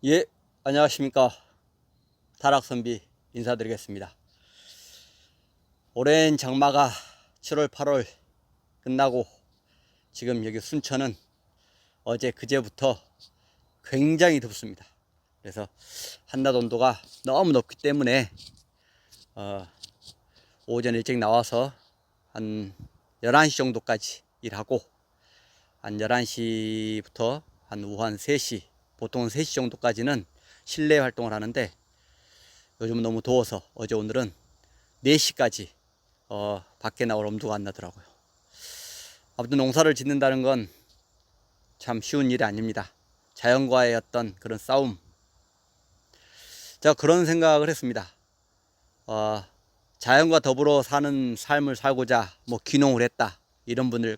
예, 안녕하십니까. 타락선비 인사드리겠습니다. 오랜 장마가 7월, 8월 끝나고 지금 여기 순천은 어제 그제부터 굉장히 덥습니다. 그래서 한낮 온도가 너무 높기 때문에 오전 일찍 나와서 한 11시 정도까지 일하고 한 11시부터 한 오후 한 3시, 보통은 3시 정도까지는 실내 활동을 하는데 요즘은 너무 더워서 어제 오늘은 4시까지 밖에 나올 엄두가 안 나더라고요. 아무튼 농사를 짓는다는 건 참 쉬운 일이 아닙니다. 자연과의 어떤 그런 싸움. 제가 그런 생각을 했습니다. 자연과 더불어 사는 삶을 살고자 귀농을 했다, 이런 분들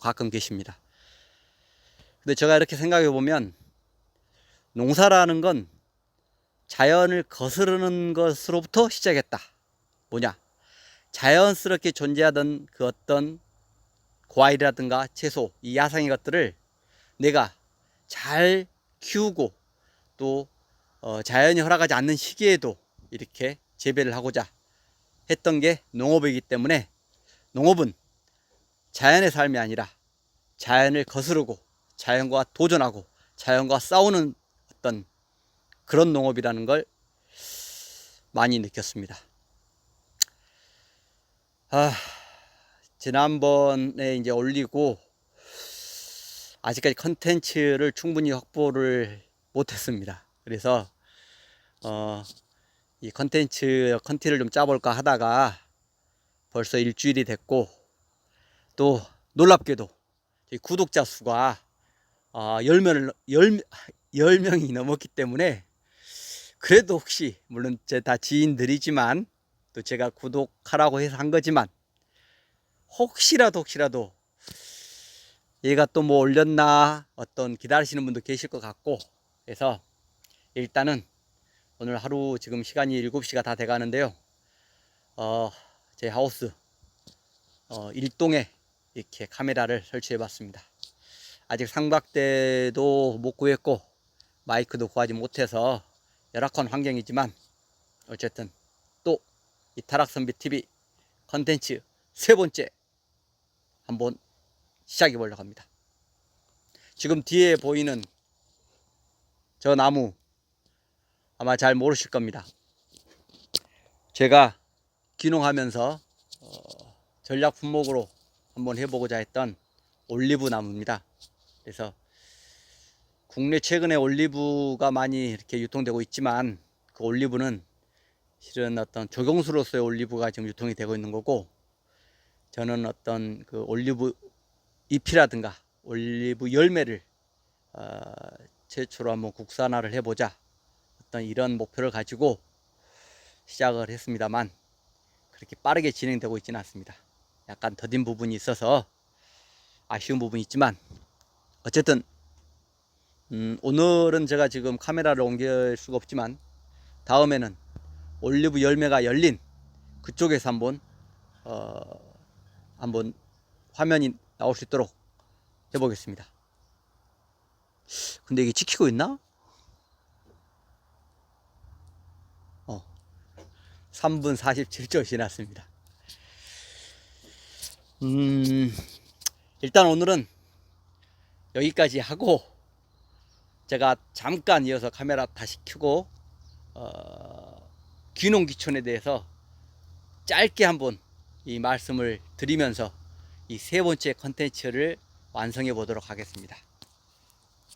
가끔 계십니다. 근데 제가 이렇게 생각해 보면 농사라는 건 자연을 거스르는 것으로부터 시작했다. 뭐냐? 자연스럽게 존재하던 그 어떤 과일이라든가 채소, 이 야생의 것들을 내가 잘 키우고 또 자연이 허락하지 않는 시기에도 이렇게 재배를 하고자 했던 게 농업이기 때문에 농업은 자연의 삶이 아니라 자연을 거스르고 자연과 도전하고 자연과 싸우는 어떤 그런 농업이라는 걸 많이 느꼈습니다. 지난번에 이제 올리고 아직까지 컨텐츠를 충분히 확보를 못했습니다. 그래서 이 컨티를 좀 짜볼까 하다가 벌써 일주일이 됐고, 또 놀랍게도 구독자 수가 10명이 넘었기 때문에, 그래도 혹시 물론 제 다 지인들이지만 또 제가 구독하라고 해서 한 거지만 혹시라도 얘가 또 뭐 올렸나 어떤 기다리시는 분도 계실 것 같고 해서 일단은 오늘 하루 지금 시간이 7시가 다 돼가는데요. 제 하우스 1동에 이렇게 카메라를 설치해 봤습니다. 아직 상박대도 못 구했고 마이크도 구하지 못해서 열악한 환경이지만 어쨌든 또 이 타락선비 TV 컨텐츠 3번째 한번 시작해 보려고 합니다. 지금 뒤에 보이는 저 나무 아마 잘 모르실 겁니다. 제가 귀농하면서 전략 품목으로 한번 해보고자 했던 올리브 나무입니다. 그래서 국내 최근에 올리브가 많이 이렇게 유통되고 있지만 그 올리브는 실은 어떤 조경수로서의 올리브가 지금 유통이 되고 있는 거고, 저는 어떤 그 올리브 잎이라든가 올리브 열매를 최초로 한번 국산화를 해보자, 어떤 이런 목표를 가지고 시작을 했습니다만 그렇게 빠르게 진행되고 있지는 않습니다. 약간 더딘 부분이 있어서 아쉬운 부분이 있지만 어쨌든 오늘은 제가 지금 카메라를 옮길 수가 없지만 다음에는 올리브 열매가 열린 그쪽에서 한번 화면이 나올 수 있도록 해보겠습니다. 근데 이게 찍히고 있나? 3분 47초 지났습니다. 일단 오늘은 여기까지 하고 제가 잠깐 이어서 카메라 다시 켜고 귀농귀촌에 대해서 짧게 한번 이 말씀을 드리면서 이 3번째 컨텐츠를 완성해 보도록 하겠습니다.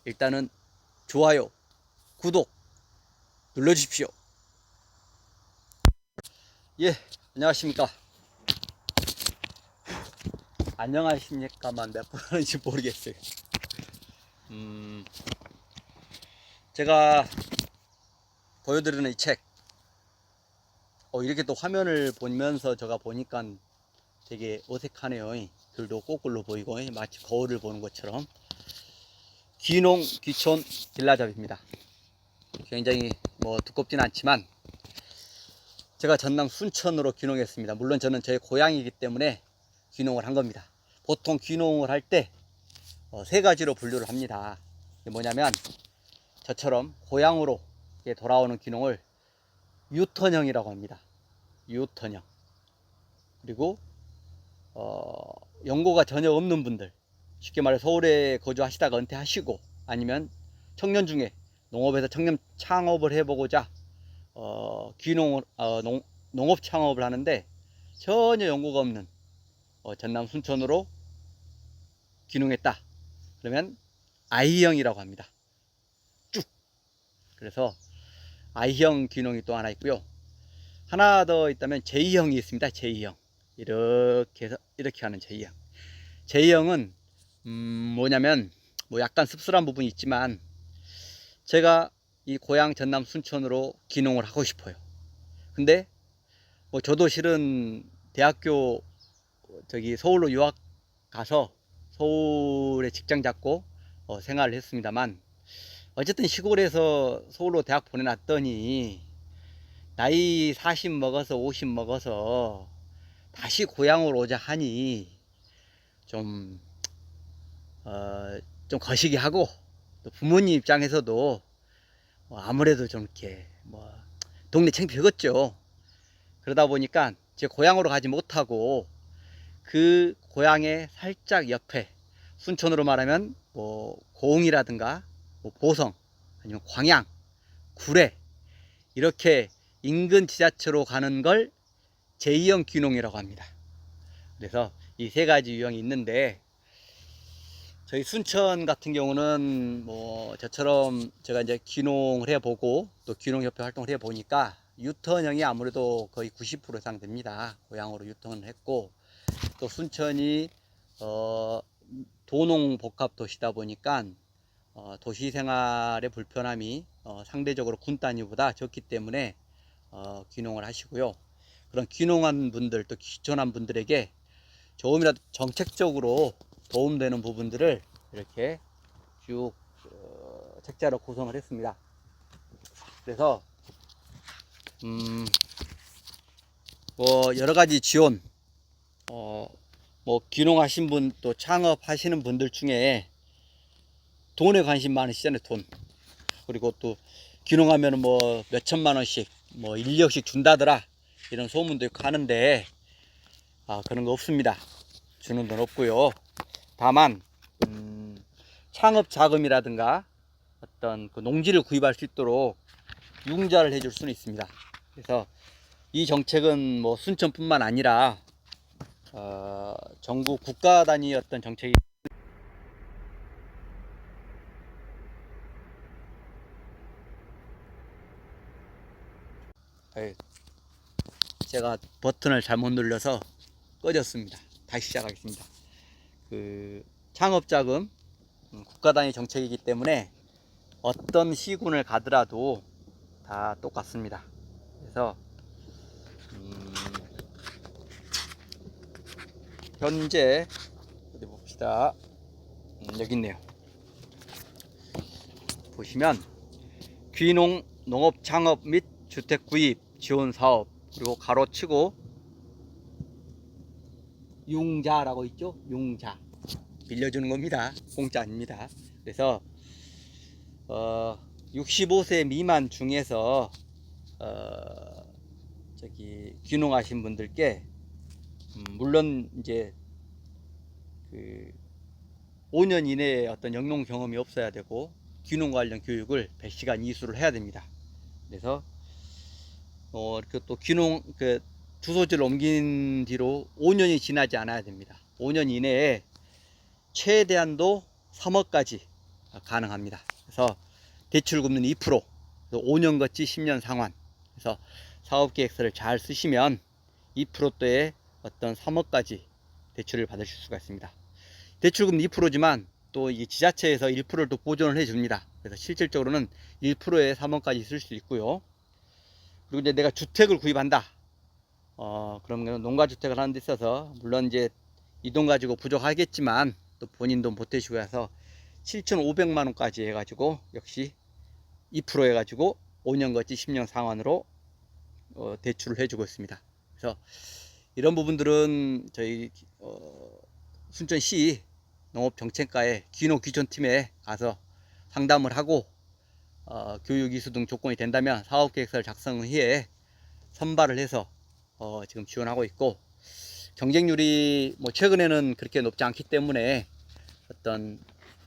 일단은 좋아요, 구독 눌러주십시오. 예, 안녕하십니까. 안녕하십니까만 몇 번 하는지 모르겠어요. 제가 보여드리는 이 책, 이렇게 또 화면을 보면서 제가 보니까 되게 어색하네요. 글도 거꾸로 보이고 마치 거울을 보는 것처럼. 귀농귀촌 길라잡입니다. 굉장히 두껍진 않지만 제가 전남 순천으로 귀농했습니다. 물론 저는 제 고향이기 때문에 귀농을 한 겁니다. 보통 귀농을 할 때 3가지로 분류를 합니다. 뭐냐면 저처럼 고향으로 돌아오는 귀농을 유턴형이라고 합니다. 유턴형. 그리고 연고가 전혀 없는 분들, 쉽게 말해 서울에 거주하시다가 은퇴하시고 아니면 청년 중에 농업에서 청년 창업을 해보고자 귀농을 농업 창업을 하는데 전혀 연고가 없는 전남 순천으로 귀농했다. 그러면 I형이라고 합니다. 쭉. 그래서 I형 귀농이 또 하나 있고요. 하나 더 있다면 J형이 있습니다. J형. 이렇게 해서 이렇게 하는 J형. J형은 뭐냐면 뭐 약간 씁쓸한 부분이 있지만 제가 이 고향 전남 순천으로 귀농을 하고 싶어요. 근데 뭐 저도 실은 대학교 서울로 유학 가서 서울에 직장 잡고 생활을 했습니다만 어쨌든 시골에서 서울로 대학 보내놨더니 나이 40 먹어서 50 먹어서 다시 고향으로 오자 하니 좀 좀 거시기 하고 또 부모님 입장에서도 아무래도 좀 이렇게 뭐 동네 창피하겠죠. 그러다 보니까 제 고향으로 가지 못하고 그 고향의 살짝 옆에 순천으로 말하면 뭐 고흥이라든가 뭐 보성 아니면 광양, 구례 이렇게 인근 지자체로 가는 걸 제2형 귀농이라고 합니다. 그래서 이 세 가지 유형이 있는데 저희 순천 같은 경우는 뭐 저처럼 제가 이제 귀농을 해보고 또 귀농협회 활동을 해보니까 유턴형이 아무래도 거의 90% 이상 됩니다. 고향으로 유턴을 했고 또 순천이 도농 복합 도시다 보니까 도시 생활의 불편함이 상대적으로 군 단위보다 적기 때문에 귀농을 하시고요. 그런 귀농한 분들 또 귀촌한 분들에게 조금이라도 정책적으로 도움되는 부분들을 이렇게 쭉 책자로 구성을 했습니다. 그래서 뭐 여러 가지 지원, 뭐 귀농하신 분 또 창업하시는 분들 중에 돈에 관심 많으시잖아요. 돈. 그리고 또 귀농하면 뭐 몇천만 원씩 뭐 1억씩 준다더라 이런 소문도 있고 하는데 그런 거 없습니다. 주는 돈 없고요. 다만 창업 자금이라든가 어떤 그 농지를 구입할 수 있도록 융자를 해줄 수는 있습니다. 그래서 이 정책은 뭐 순천뿐만 아니라 전국 국가 단위 어떤 정책이 제가 버튼을 잘못 눌러서 꺼졌습니다. 다시 시작하겠습니다. 그 창업자금 국가 단위 정책이기 때문에 어떤 시군을 가더라도 다 똑같습니다. 그래서 현재 어디 봅시다. 여기 있네요. 보시면 귀농 농업 창업 및 주택 구입 지원 사업 그리고 가로치고 융자라고 있죠. 융자 빌려주는 겁니다. 공짜 아닙니다. 그래서 65세 미만 중에서 귀농하신 분들께 물론 이제 그 5년 이내에 어떤 영농 경험이 없어야 되고 귀농 관련 교육을 100시간 이수를 해야 됩니다. 그래서 이렇게 또 귀농 주소지를 옮긴 뒤로 5년이 지나지 않아야 됩니다. 5년 이내에 최대한도 3억까지 가능합니다. 그래서 대출 금리는 2%, 5년 거치 10년 상환. 그래서 사업계획서를 잘 쓰시면 2%대의 어떤 3억까지 대출을 받으실 수가 있습니다. 대출금 2%지만 또 이 지자체에서 1%를 또 보존을 해줍니다. 그래서 실질적으로는 1%에 3억까지 쓸 수 있고요. 그리고 이제 내가 주택을 구입한다. 그러면 농가주택을 하는 데 있어서 물론 이제 이 돈 가지고 부족하겠지만 또 본인 돈 보태시고 해서 7,500만 원까지 해가지고 역시 2% 해가지고 5년 거치 10년 상환으로 대출을 해주고 있습니다. 그래서 이런 부분들은 저희 순천시 농업정책과의 귀농 귀촌팀에 가서 상담을 하고 교육 이수 등 조건이 된다면 사업계획서를 작성 후에 선발을 해서 지금 지원하고 있고, 경쟁률이 뭐 최근에는 그렇게 높지 않기 때문에 어떤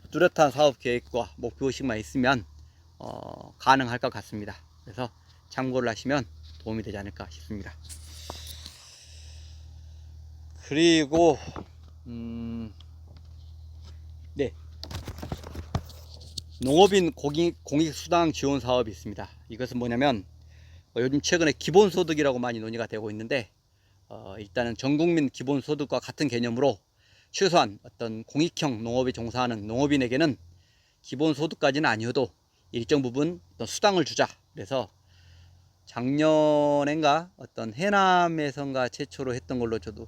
뚜렷한 사업 계획과 목표의식만 있으면 가능할 것 같습니다. 그래서 참고를 하시면 도움이 되지 않을까 싶습니다. 그리고 네, 농업인 공익수당 지원 사업이 있습니다. 이것은 뭐냐면 요즘 최근에 기본소득이라고 많이 논의가 되고 있는데, 일단은 전국민 기본소득과 같은 개념으로 최소한 어떤 공익형 농업에 종사하는 농업인에게는 기본소득까지는 아니어도 일정 부분 어떤 수당을 주자. 그래서 작년엔가 어떤 해남에선가 최초로 했던 걸로 저도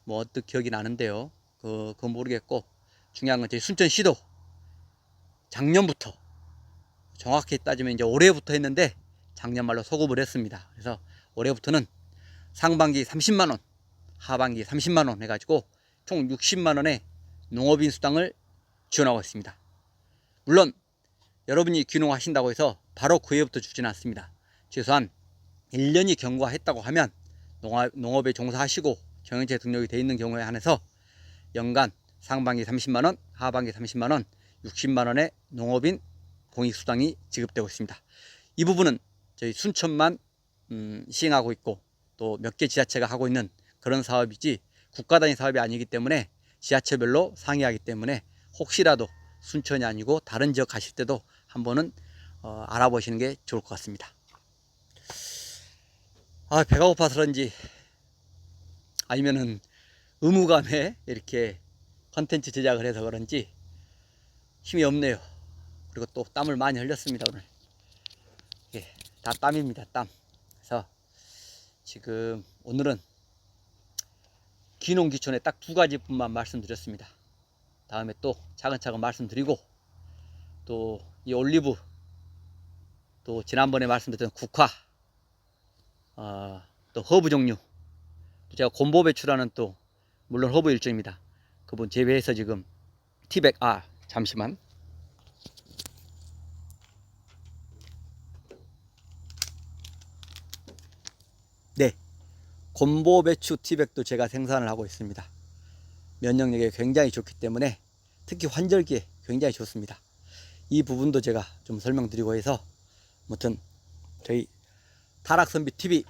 뭐 어떻게 기억이 나는데요. 그건 모르겠고, 중요한 건 저희 순천시도 작년부터, 정확히 따지면 이제 올해부터 했는데 작년 말로 소급을 했습니다. 그래서 올해부터는 상반기 30만원, 하반기 30만원 해가지고 총 60만원의 농업인 수당을 지원하고 있습니다. 물론 여러분이 귀농하신다고 해서 바로 그 해부터 주지는 않습니다. 최소한 1년이 경과했다고 하면 농업에 종사하시고 경영체 등록이 되어 있는 경우에 한해서 연간 상반기 30만원, 하반기 30만원, 60만원의 농업인 공익수당이 지급되고 있습니다. 이 부분은 저희 순천만 시행하고 있고 또 몇 개 지자체가 하고 있는 그런 사업이지 국가 단위 사업이 아니기 때문에 지자체별로 상이하기 때문에 혹시라도 순천이 아니고 다른 지역 가실 때도 한번은 알아보시는 게 좋을 것 같습니다. 배가 고파서 그런지 아니면은 의무감에 이렇게 컨텐츠 제작을 해서 그런지 힘이 없네요. 그리고 또 땀을 많이 흘렸습니다. 오늘 다 땀입니다. 땀. 그래서 지금 오늘은 귀농귀촌에 딱 2가지뿐만 말씀드렸습니다. 다음에 또 차근차근 말씀드리고, 또 이 올리브, 또 지난번에 말씀드렸던 국화, 또 허브 종류, 또 제가 곰보 배추라는 또 물론 허브 일종입니다. 그분 제외해서 지금 티백, 잠시만. 네, 곰보 배추 티백도 제가 생산을 하고 있습니다. 면역력에 굉장히 좋기 때문에 특히 환절기에 굉장히 좋습니다. 이 부분도 제가 좀 설명드리고 해서, 아무튼 저희 타락선비 TV,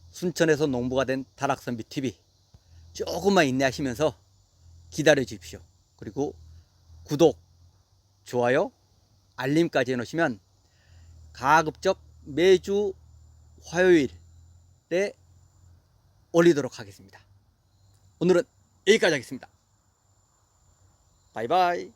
순천에서 농부가 된 타락선비 TV 조금만 인내하시면서 기다려 주십시오. 그리고 구독, 좋아요, 알림까지 해놓으시면 가급적 매주 화요일에 올리도록 하겠습니다. 오늘은 여기까지 하겠습니다. 바이바이.